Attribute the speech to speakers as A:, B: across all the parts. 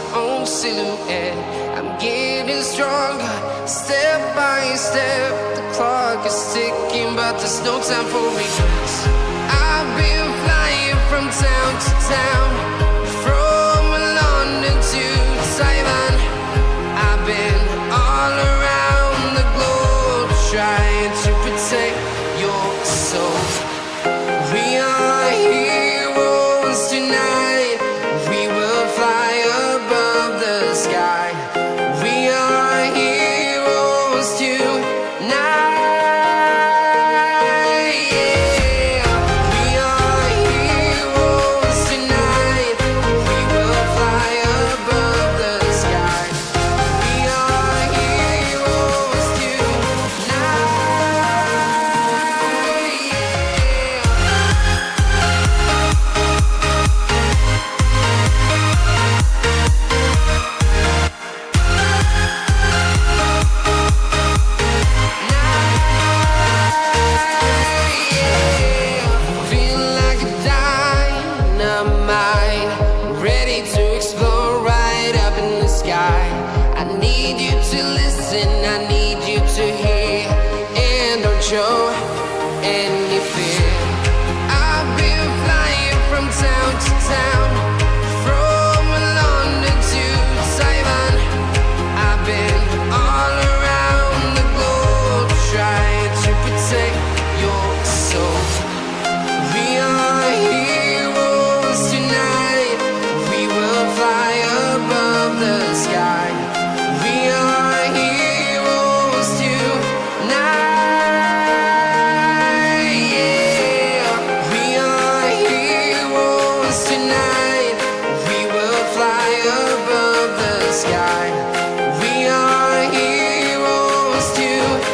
A: my own silhouette. I'm getting stronger, step by step. The clock is ticking, but there's no time for regrets. I've been flying from town to town, from London to Taiwan. I've been all around the globe, trying to protect your soul. We are heroes tonight. We will fly above the sky. We are heroes tonight. Yeah. We are heroes tonight. We will fly above the sky. We are heroes tonight. Feeling like a dynamite, ready to explore right up in the sky. I need you to listen, I need you to hear, and don't show any fear. I've been flying from town to town, from London to Taiwan. I've been all around the globe, trying to protect your soul. We are heroes tonight. We will fly above the sky. We are heroes tonight. Yeah. We are heroes tonight. We will fly above the sky. We are heroes tonight.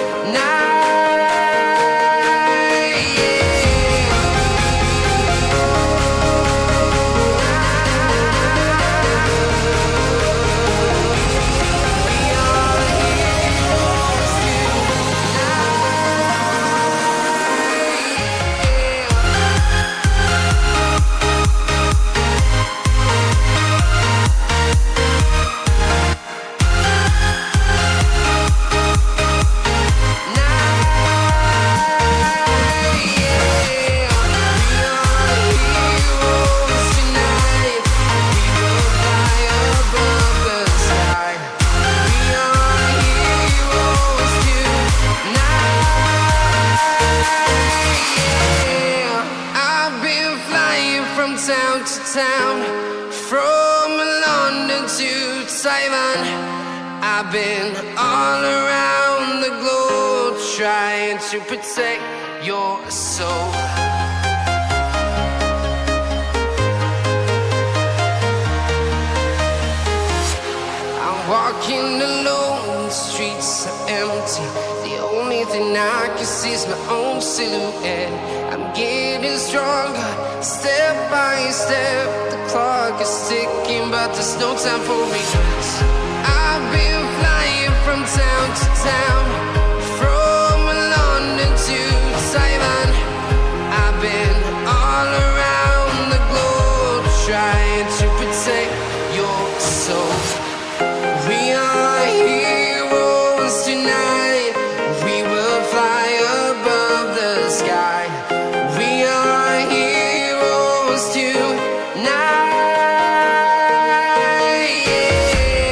A: I've been flying from town to town, from London to Taiwan. I've been all around the globe, trying to protect your soul. I'm walking alone, the streets are empty. The only thing I can see is my own silhouette. I'm getting stronger, step by step. The clock is ticking, but there's no time for regrets. I've been flying from town to town, from London to Taiwan. I've been all around the globe, trying to protect your soul. We are heroes tonight. We will fly above the sky. We are heroes tonight. Yeah.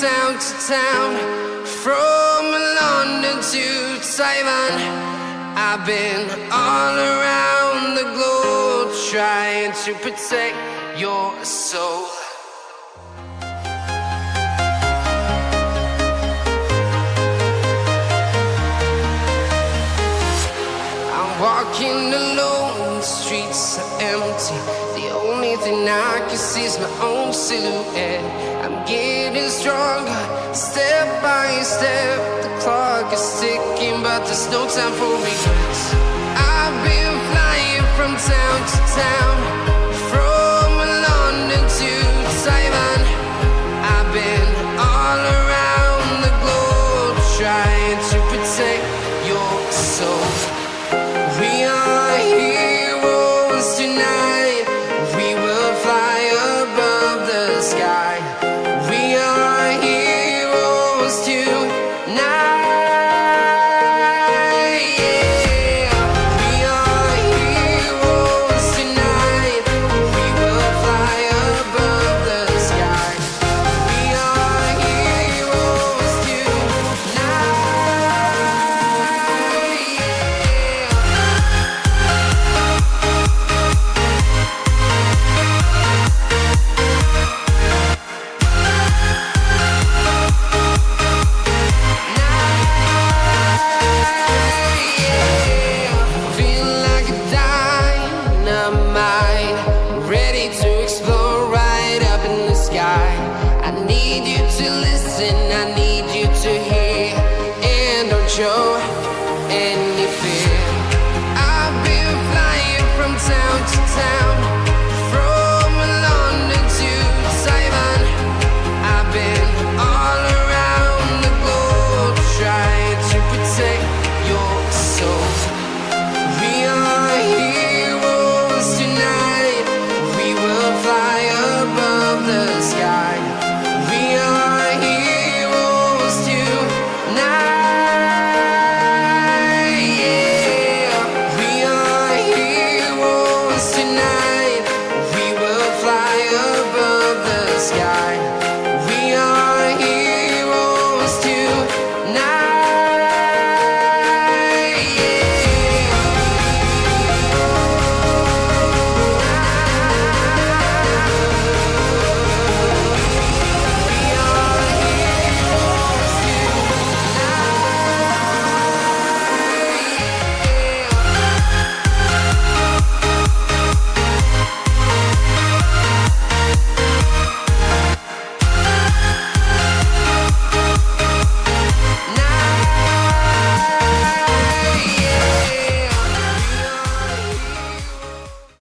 A: town to town, from London to Taiwan. I've been all around the globe trying to protect your soul. Walking alone, the streets are empty. The only thing I can see is my own silhouette. I'm getting stronger, step by step. The clock is ticking, but there's no time for regrets. I've been flying from town to town, from London to Taiwan. I've been all around the globe trying to protect your soul. We are heroes tonight. We will fly above the sky. We are heroes tonight. Yeah. We are heroes tonight. We will fly above the sky. We are heroes tonight. Feel like a dynamite, ready to explode right up in the sky. I need you to listen